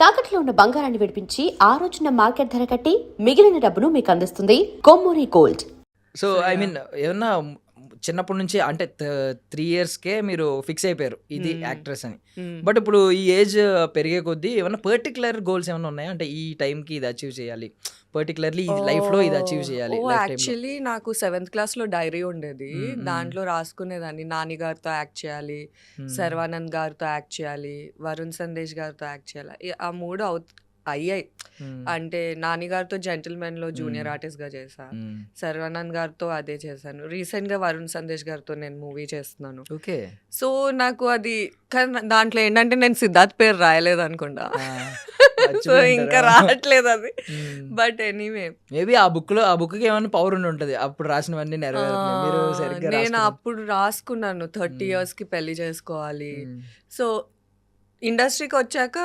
తాకట్లో ఉన్న బంగారాన్ని విడిపించి ఆ రోజున మార్కెట్ ధర కట్టి మిగిలిన డబ్బును మీకు అందిస్తుంది Kommuri gold. So I mean ఏమన్నా చిన్నప్పటి నుంచి అంటే 3 ఇయర్స్కే మీరు ఫిక్స్ అయిపోయారు ఇది యాక్ట్రెస్ అని. బట్ ఇప్పుడు ఈ ఏజ్ పెరిగే కొద్దీ ఏమన్నా పర్టికులర్ గోల్స్ ఏమైనా ఉన్నాయా? అంటే ఈ టైంకి ఇది అచీవ్ చేయాలి, పర్టికులర్లీ ఈ లైఫ్లో ఇది అచీవ్ చేయాలి. యాక్చువల్లీ నాకు 7th క్లాస్లో డైరీ ఉండేది. దాంట్లో రాసుకునేదాన్ని నాని గారితో యాక్ట్ చేయాలి, శర్వానంద్ గారితో యాక్ట్ చేయాలి, వరుణ్ సందేశ్ గారితో యాక్ట్ చేయాలి. ఆ 3 అయ్యాయి. అంటే నాని గారితో జెంటిల్మెన్ లో జూనియర్ ఆర్టిస్ట్ గా చేశా, శర్వానంద్ గారితో అదే చేశాను. రీసెంట్ గా వరుణ్ సందేశ్ గారితో నేను మూవీ చేస్తున్నాను. ఓకే. సో నాకు అది కానీ దాంట్లో ఏంటంటే నేను సిద్ధార్థ్ పేరు రాయలేదు అనుకుంటా. సో ఇంకా రావట్లేదు అది. బట్ ఎనీవే మేబీ ఆ బుక్కి ఏమైనా పవర్ ఉండి ఉంటుంది అప్పుడు రాసినవన్నీ నెరవేరుతున్నాయి. నేను అప్పుడు రాసుకున్నాను 30 years కి పెళ్లి చేసుకోవాలి. సో ఇండస్ట్రీకి వచ్చాక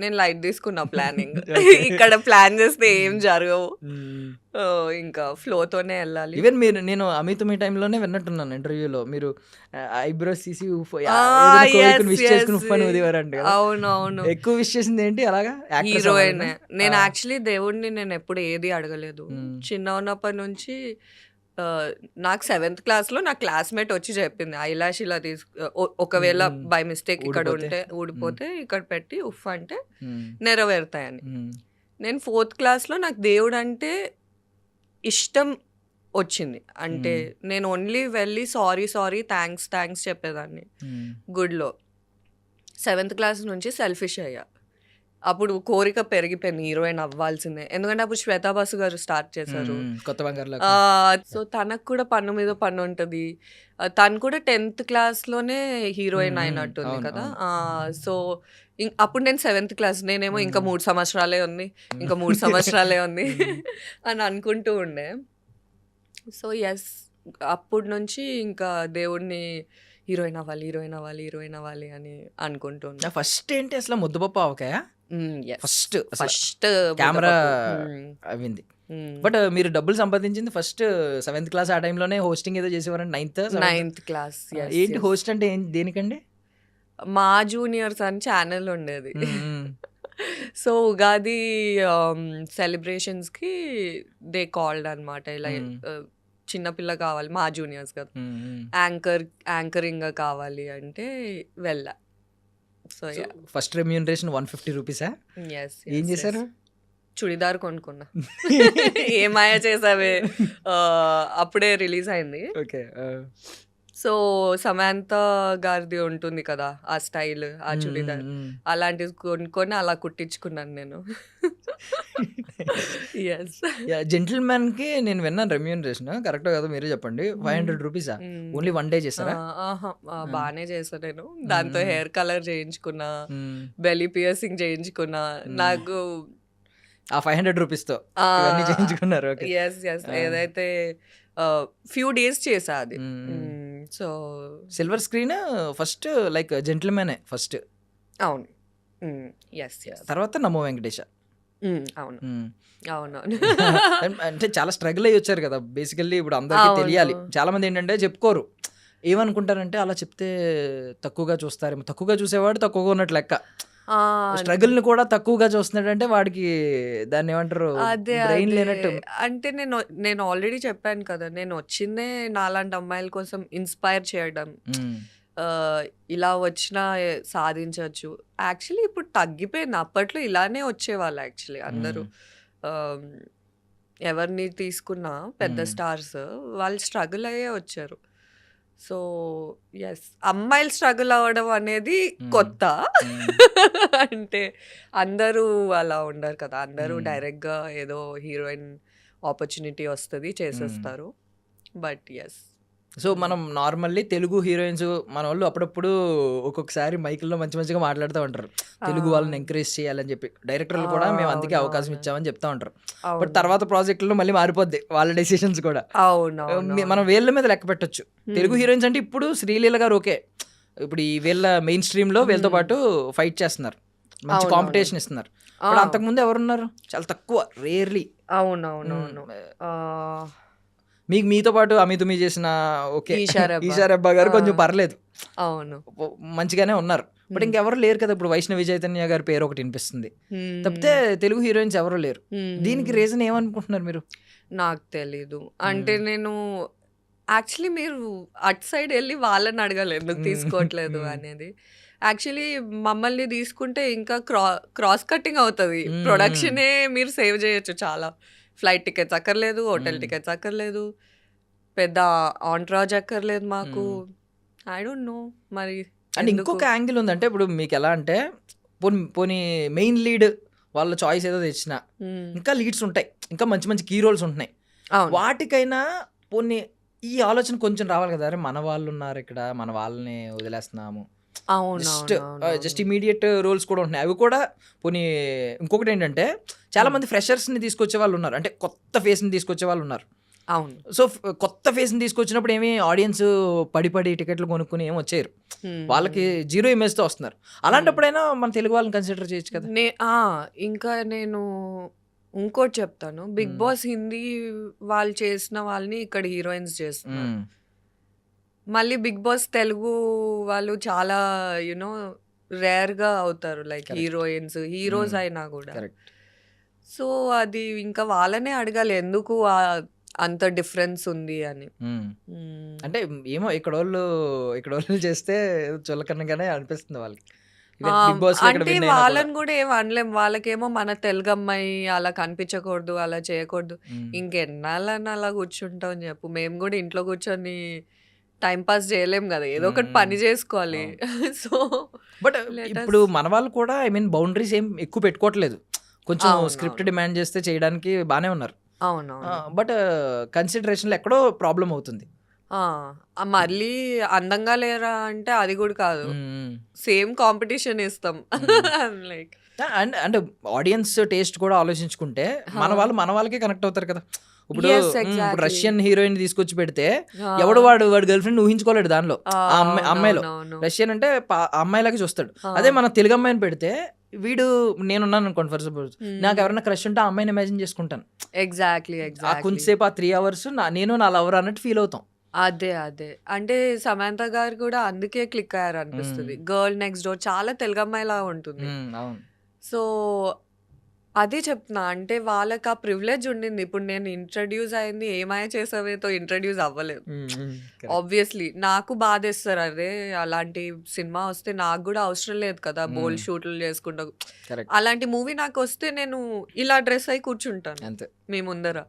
నేను లైట్ తీసుకున్నా ప్లానింగ్. ఇక్కడ ప్లాన్ చేస్తే ఏం జరగవు, ఇంకా ఫ్లోతోనే వెళ్ళాలి. ఈవెన్ నేను అమిత్ మీ టైంలోనే విన్నట్టున్నాను ఇంటర్వ్యూలో, మీరు ఐబ్రోస్ తీసి అవునవును ఎక్కువ విష్ చేసింది ఏంటి అలాగా? హీరోయిన్. నేను యాక్చువల్లీ దేవుడిని నేను ఎప్పుడు ఏది అడగలేదు. చిన్న ఉన్నప్పటి నుంచి నాకు 7th క్లాస్లో నా క్లాస్మేట్ వచ్చి చెప్పింది ఐలాష్ ఇలా ఒకవేళ బై మిస్టేక్ ఇక్కడ ఉంటే ఊడిపోతే ఇక్కడ పెట్టి ఉఫ్ అంటే నెరవేరుతాయని. నేను 4th క్లాస్లో నాకు దేవుడు అంటే ఇష్టం వచ్చింది. అంటే నేను ఓన్లీ వెళ్ళి సారీ థ్యాంక్స్ చెప్పేదాన్ని గుడ్లో. 7th క్లాస్ నుంచి సెల్ఫిష్ అయ్యా. అప్పుడు కోరిక పెరిగిపోయింది హీరోయిన్ అవ్వాల్సిందే. ఎందుకంటే అప్పుడు శ్వేతా బాసు గారు స్టార్ట్ చేశారు కొత్త బంగారు. సో తనకు కూడా పన్ను మీద పన్ను ఉంటుంది. తను కూడా 10th క్లాస్లోనే హీరోయిన్ అయినట్టుంది కదా. సో అప్పుడు నేను 7th క్లాస్, నేనేమో ఇంకా 3 సంవత్సరాలే ఉంది అని అనుకుంటూ ఉండే. సో ఎస్, అప్పటి నుంచి ఇంకా దేవుడిని హీరోయిన్ అవ్వాలి అని అనుకుంటున్నా. ఫస్ట్ ఏంటి అసలు ముద్దపప్పు ఆవకాయ? ఫస్ట్ కెమెరా అవింది. బట్ మీరు డబ్బులు సంపాదించింది ఫస్ట్ 7th క్లాస్ ఆ టైంలోనే హోస్టింగ్ ఏదో చేసేవారండి. 9th class. ఏంటి హోస్ట్ అంటే దేనికండి? మా జూనియర్స్ అని ఛానల్ ఉండేది. సో ఉగాది సెలబ్రేషన్స్కి దే కాల్డ్ అనమాట. ఇలా చిన్నపిల్ల కావాలి, మా జూనియర్స్ కదా, యాంకరింగ్ కావాలి అంటే వెళ్ళా. So first remuneration 150 రూపీసా? ఏం చేశారు? చుడిదార్ కొనుక్కున్నా. ఏమాయా చేసావే, అప్పుడే రిలీజ్ అయింది. ఓకే. సో సమాంత గారిది ఉంటుంది కదా ఆ స్టైల్, ఆ చుడిదార్, అలాంటివి కొనుక్కొని అలా కుట్టించుకున్నాను నేను. జెంటిల్మెన్ కి నేను విన్నాను రెమ్యూనరేషన్, కరెక్ట్ కదా మీరే చెప్పండి. 500 రూపీసా? ఓన్లీ 1 డే చేస్తారా? బాగానే చేసా నేను. దాంతో హెయిర్ కలర్ చేయించుకున్నా, బెల్లీ పియర్సింగ్ చేయించుకున్నా. నాకు ఆ 500 రూపీస్తో చేయించుకున్నారు? ఏదైతే ఫ్యూ డేస్ చేసా అది. So silver screen first like gentleman first. అవును. తర్వాత నమో వెంకటేశ. అవును. అంటే చాలా స్ట్రగుల్ అయ్యి వచ్చారు కదా బేసికల్లీ. ఇప్పుడు అందరికీ తెలియాలి. చాలా మంది ఏంటంటే చెప్పుకోరు, ఏమనుకుంటారంటే అలా చెప్తే తక్కువగా చూస్తారేమో. తక్కువగా చూసేవాడు తక్కువగా ఉన్నట్టు లెక్క. స్ట్రగుల్ ని కూడా తక్కువగా చూస్తున్నాడంటే వాడికి దాన్ని ఏమంటారు, బ్రెయిన్ లేనట్టు. అంటే నేను ఆల్రెడీ చెప్పాను కదా, నేను వచ్చిందే నాలాంటి అమ్మాయిల కోసం ఇన్స్పైర్ చేయడం. ఇలా వచ్చినా సాధించవచ్చు. యాక్చువల్లీ ఇప్పుడు తగ్గిపోయింది. అప్పట్లో ఇలానే వచ్చేవాళ్ళు యాక్చువల్లీ అందరూ. ఎవరిని తీసుకున్నా పెద్ద స్టార్స్ వాళ్ళు స్ట్రగుల్ అయ్యే వచ్చారు. సో ఎస్, అమ్మాయిలు స్ట్రగుల్ అవ్వడం అనేది కొత్త. అంటే అందరూ అలా ఉండరు కదా, అందరూ డైరెక్ట్గా ఏదో హీరోయిన్ ఆపర్చునిటీ వస్తుంది చేసేస్తారు. బట్ ఎస్, సో మనం నార్మల్లీ తెలుగు హీరోయిన్స్ మన వాళ్ళు అప్పుడప్పుడు ఒక్కొక్కసారి మైకుల్లో మంచిగా మాట్లాడుతూ ఉంటారు, తెలుగు వాళ్ళని ఎంకరేజ్ చేయాలని చెప్పి. డైరెక్టర్లు కూడా మేము అందుకే అవకాశం ఇచ్చామని చెప్తా ఉంటారు. బట్ తర్వాత ప్రాజెక్టులో మళ్ళీ మారిపోద్ది వాళ్ళ డెసిషన్స్ కూడా. మనం వీళ్ళ మీద లెక్క పెట్టొచ్చు. తెలుగు హీరోయిన్స్ అంటే ఇప్పుడు శ్రీలీల గారు ఓకే, ఇప్పుడు ఈ వీళ్ళ మెయిన్ స్ట్రీమ్ లో వీళ్ళతో పాటు ఫైట్ చేస్తున్నారు, మంచి కాంపిటీషన్ ఇస్తున్నారు. ఇప్పుడు అంతకుముందు ఎవరున్నారు? చాలా తక్కువ, రేర్లీ. అవునవునవును. మీకు మీతో పాటు అమితుమి చేసిన ఓకే ఈషా రెబ్బా. ఈషా రెబ్బా గారు కొంచెం పర్లేదు, అవును. మంచిగానే ఉన్నారు. బట్ ఇంకెవరు లేరు కదా ఇప్పుడు. వైష్ణవి చైతన్య గారి పేరు ఒకటి వినిపిస్తుంది తప్పితే తెలుగు హీరోయిన్స్ ఎవరు లేరు. దీనికి రీజన్ ఏమనుకుంటున్నారు మీరు? నాకు తెలీదు. అంటే నేను యాక్చువల్లీ మీరు అటు సైడ్ వెళ్ళి వాళ్ళని అడగాలి ఎందుకు తీసుకోవట్లేదు అనేది. యాక్చువల్లీ మమ్మల్ని తీసుకుంటే ఇంకా క్రాస్ కట్టింగ్ అవుతుంది. ప్రొడక్షనే మీరు సేవ్ చేయొచ్చు చాలా. ఫ్లైట్ టికెట్స్ అక్కర్లేదు, హోటల్ టికెట్స్ అక్కర్లేదు, పెద్ద ఆంట్రాజ్ అక్కర్లేదు మాకు. ఐ డోంట్ నో మరి. అండ్ ఇంకొక యాంగిల్ ఉందంటే ఇప్పుడు మీకు ఎలా అంటే పోనీ మెయిన్ లీడ్ వాళ్ళ చాయిస్ ఏదో తెచ్చినా ఇంకా లీడ్స్ ఉంటాయి, ఇంకా మంచి మంచి కీ రోల్స్ ఉంటున్నాయి. వాటికైనా పోనీ ఈ ఆలోచన కొంచెం రావాలి కదా, అరే మన వాళ్ళు ఉన్నారు ఇక్కడ, మన వాళ్ళని వదిలేస్తున్నాము. జస్ట్ ఇమీడియట్ రోల్స్ కూడా ఉంటున్నాయి, అవి కూడా పోనీ. ఇంకొకటి ఏంటంటే చాలా మంది ఫ్రెషర్స్ని తీసుకొచ్చే వాళ్ళు ఉన్నారు, అంటే కొత్త ఫేస్ని తీసుకొచ్చే వాళ్ళు ఉన్నారు. అవును. సో కొత్త ఫేస్ని తీసుకొచ్చినప్పుడు ఏమి ఆడియన్స్ పడి టికెట్లు కొనుక్కుని ఏమి వచ్చారు, వాళ్ళకి జీరో ఇమేజ్తో వస్తున్నారు. అలాంటప్పుడైనా మన తెలుగు వాళ్ళని కన్సిడర్ చేయొచ్చు కదా. ఇంకా నేను ఇంకోటి చెప్తాను, బిగ్ బాస్ హిందీ వాళ్ళు చేసిన వాళ్ళని ఇక్కడ హీరోయిన్స్ చేస్తున్నారు. మళ్ళీ బిగ్ బాస్ తెలుగు వాళ్ళు చాలా యునో రేర్గా అవుతారు, లైక్ హీరోయిన్స్ హీరోస్ అయినా కూడా. సో అది ఇంకా వాళ్ళనే అడగాలి ఎందుకు అంత డిఫరెన్స్ ఉంది అని. అంటే ఏమో ఇక్కడ వాళ్ళు చేస్తే చులకనగానే అనిపిస్తుంది వాళ్ళకి. అంటే వాళ్ళని కూడా ఏం అనలేం, వాళ్ళకేమో మన తెలుగు అమ్మాయి అలా కనిపించకూడదు, అలా చేయకూడదు. ఇంకెన్నాళ్ళని అలా కూర్చుంటాం అని చెప్పు. మేము కూడా ఇంట్లో కూర్చొని టైం పాస్ చేయలేం కదా, ఏదో ఒకటి పని చేసుకోవాలి. సో బట్ ఇప్పుడు మన వాళ్ళు కూడా ఐ మీన్ బౌండరీస్ ఏం ఎక్కువ పెట్టుకోవట్లేదు, కొంచెం స్క్రిప్ట్ డిమాండ్ చేస్తే చేయడానికి బాగానే ఉన్నారు. అవును. బట్ కన్సిడరేషన్లో ఎక్కడో ప్రాబ్లం అవుతుంది. మళ్ళీ అందంగా లేరా అంటే అది కూడా కాదు, సేమ్ కాంపిటీషన్ ఇస్తాం. లైక్ అంటే ఆడియన్స్ టేస్ట్ కూడా ఆలోచించుకుంటే మన వాళ్ళకే కనెక్ట్ అవుతారు కదా. ఇప్పుడు రష్యన్ హీరోయిన్ తీసుకొచ్చి పెడితే ఎవడు వాడు గర్ల్ ఫ్రెండ్ ఊహించుకోలేడు దానిలో, అమ్మాయిలో. రష్యన్ అంటే అమ్మాయిలాగా చూస్తాడు. అదే మన తెలుగు అమ్మాయిని పెడితే వీడు నేనున్నాను అనుకోండి ఫర్ సపోజ్, నాకు ఎవరైనా క్రష్ ఉంటే ఆ అమ్మాయిని ఇమాజిన్ చేసుకుంటాను. ఎగ్జాక్ట్లీ కొంచెంసేపు ఆ 3 hours నేను నా లవర్ అన్నట్టు ఫీల్ అవుతాం. అదే అంటే సమంత గారు కూడా అందుకే క్లిక్ అయ్యారు అనిపిస్తుంది. గర్ల్ నెక్స్ట్ డోర్ చాలా తెలుగు అమ్మాయిలా ఉంటుంది. సో అదే చెప్తున్నా, అంటే వాళ్ళకి ఆ ప్రివిలేజ్ ఉండింది. ఇప్పుడు నేను ఇంట్రడ్యూస్ అయింది ఏమాయ చేసావేతో ఇంట్రడ్యూస్ అవ్వలేదు. ఆబ్వియస్లీ నాకు బాధేస్తారు, అదే అలాంటి సినిమా వస్తే నాకు కూడా అవసరం లేదు కదా బోల్డ్ షూట్లు చేసుకుంటా. అలాంటి మూవీ నాకు వస్తే నేను ఇలా డ్రెస్ అయి కూర్చుంటాను మీ ముందర.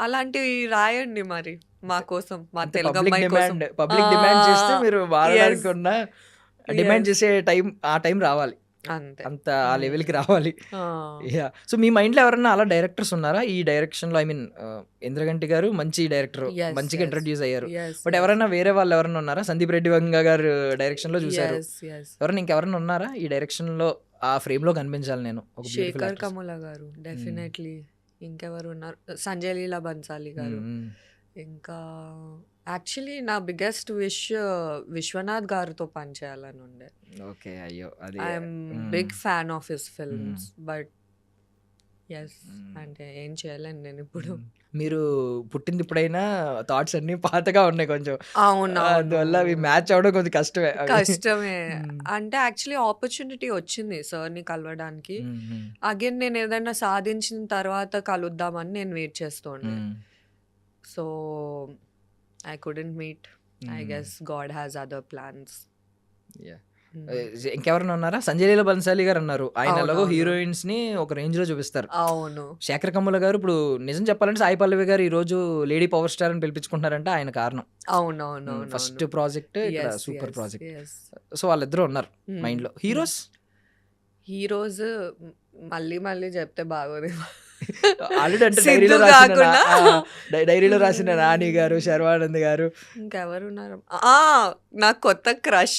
అలాంటివి రాయండి మరి మా కోసం, మా తెలుగు అమ్మాయి కోసం. పబ్లిక్ డిమాండ్ చేస్తే మీరు వాడడానికి ఉన్న డిమాండ్ చేసే ఆ టైం రావాలి, అంత ఆ లెవెల్కి రావాలి. సో మీ మైండ్లో ఎవరన్నా అలా డైరెక్టర్స్ ఉన్నారా ఈ డైరెక్షన్లో? ఐ మీన్ ఇంద్రగంటి గారు మంచి డైరెక్టర్, మంచిగా ఇంట్రడ్యూస్ అయ్యారు. బట్ ఎవరైనా వేరే వాళ్ళు ఎవరైనా ఉన్నారా? సందీప్ రెడ్డి వంగ గారు డైరెక్షన్లో చూసారు, ఎవరైనా ఇంకెవరైనా ఉన్నారా ఈ డైరెక్షన్లో ఆ ఫ్రేమ్లో కనిపించాలి నేను? శేఖర్ కమల గారు డెఫినెట్లీ. ఇంకెవరు ఉన్నారు? సంజయ్ లీలా బన్సాలి గారు. ఇంకా యాక్చువల్లీ నా బిగ్గెస్ట్ విష్ విశ్వనాథ్ గారితో పనిచేయాలని ఉండే. ఓకే, అయ్యో I'm big fan of his films. But yes, అంటే ఏం చేయలేను నేను ఇప్పుడు. మీరు పుట్టింది ఇప్పుడైనా థాట్స్ అన్ని పాతగా ఉన్నాయి కొంచెం. అవును, అందువల్ల అవి మ్యాచ్ అవడం కొంచెం కష్టమే. అంటే యాక్చువల్లీ ఆపర్చునిటీ వచ్చింది సార్ని కలవడానికి. అగైన్ నేను ఏదైనా సాధించిన తర్వాత కలుద్దామని నేను వెయిట్ చేస్తుండే. So I couldn't meet. I guess God has other plans. ఇంకెవరైనా ఉన్నారా? సంజయ్ లీలా బన్సాలి గారు అన్నారు, ఆయన ఎలాగో హీరోయిన్స్ ని ఒక రేంజ్ లో చూపిస్తారు. అవును. శేఖర్ కమ్ముల గారు ఇప్పుడు నిజం చెప్పాలంటే సాయి పల్లవి గారు ఈ రోజు లేడీ పవర్ స్టార్ అని పిలిపించుకుంటున్నారంటే ఆయన కారణం. అవునవును, first project super project. So వాళ్ళిద్దరు ఉన్నారు మైండ్ లో. హీరోస్ మళ్ళీ చెప్తే బాగోదు. ఆల్రెడీ అంటే డైరీలో రాసిన నాని గారు, శర్వానంద్ గారు, ఇంకెవరు ఉన్నారు? నాకు కొత్త క్రష్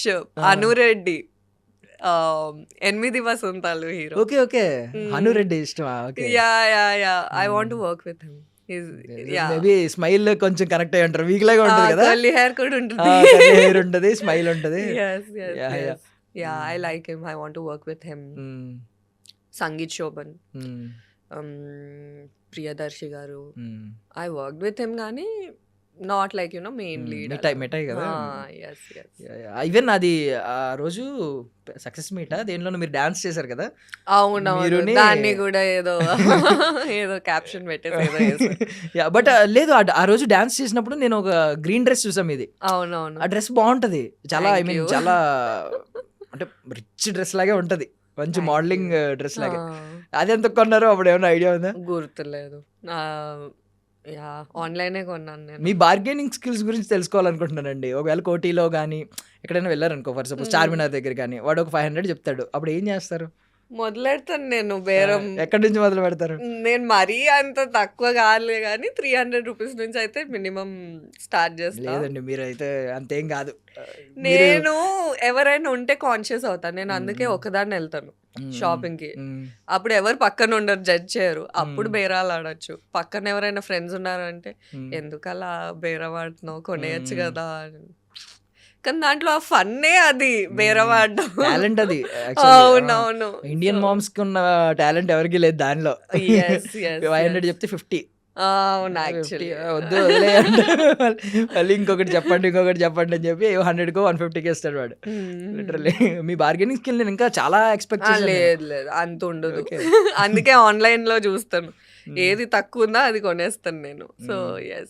అనురెడ్డి, 8 వసంతాలు హీరో. ఓకే అనురెడ్డి ఇష్టమా? I want to work with him. Maybe smile కొంచెం కనెక్ట్ అయ్యి ఉంటారు, వీక్ లాగా ఉంటుంది కదా. కర్లీ హెయిర్ కూడా ఉంటుంది, హెయిర్ ఉంటుంది, స్మైల్ ఉంటుంది. I like him, I want to work with him. Sangeet Shobhan, Priyadarshi garu, I worked with him. కానీ not like main lead. Mithai కదా. Yes yes. ఈవెన్ అది ఆ రోజు సక్సెస్ మీటా దేనిలోనూ మీరు డాన్స్ చేశారు కదా. అవునవును, మీరుని- దాన్ని కూడా ఏదో ఏదో క్యాప్షన్ పెట్టేసి ఏదో చేశారు. బట్ లేదు ఆ రోజు డాన్స్ చేసినప్పుడు నేను ఒక గ్రీన్ డ్రెస్ చూసాం ఇది. అవునవును. ఆ డ్రెస్ బాగుంటది చాలా. I Thank mean you. చాలా అంటే రిచ్ డ్రెస్ లాగే ఉంటది, మంచి Thank మోడలింగ్ you. డ్రెస్ లాగే. ఆ, అది ఎంత కొన్నారో అప్పుడు ఏమైనా ఐడియా ఉందా? గుర్తులేదు. యా, ఆన్లైనే కొన్నాను నేను. మీ బార్గెనింగ్ స్కిల్స్ గురించి తెలుసుకోవాలనుకుంటున్నానండి. ఒకవేళ కోటిలో కానీ ఎక్కడైనా వెళ్ళారనుకో, ఫర్ సపోజ్ చార్మినార్ దగ్గర కానీ, వాడు ఒక 500 చెప్తాడు, అప్పుడు ఏం చేస్తారు? మొదలెడతాను నేను బేరం. ఎక్కడి నుంచి మొదలు పెడతారు? నేను మరీ అంత తక్కువ కాలే కానీ 300 రూపీస్ నుంచి అయితే మినిమం స్టార్ట్ చేస్తా. లేదండి మీరైతే అంతేం కాదు. నేను ఎవరైనా ఉంటే కాన్షియస్ అవుతాను. నేను అందుకే ఒకదాన్ని వెళ్తాను షాపింగ్ కి. అప్పుడు ఎవరు పక్కన ఉండరు, జడ్జ్ చేయరు. అప్పుడు బేరాలు ఆడొచ్చు. పక్కన ఎవరైనా ఫ్రెండ్స్ ఉన్నారంటే ఎందుకు అలా బేరం ఆడుతున్నావు, కొనేయచ్చు కదా అని. కానీ దాంట్లో ఆ ఫన్నే అది, బేరం ఆడడం. టాలెంట్ అది. అవునవును. ఇండియన్ మామ్స్ కి ఉన్న టాలెంట్ ఎవరికి లేదు దానిలో. Yes, yes, 500 చెప్తే 50 అవును, యాక్చువల్లీ. వద్దు వదిలేయండి. మళ్ళీ ఇంకొకటి చెప్పండి అని చెప్పి 100కో 150కి ఇస్తాడు వాడు. లిటరల్లీ మీ బార్గెనింగ్ స్కిల్ నేను ఇంకా చాలా ఎక్స్పెక్ట్ చేశాను. లేదు లేదు, అంత ఉండదు. అందుకే ఆన్లైన్ లో చూస్తాను, ఏది తక్కువ ఉందో అది కొనేస్తాను నేను. So yes.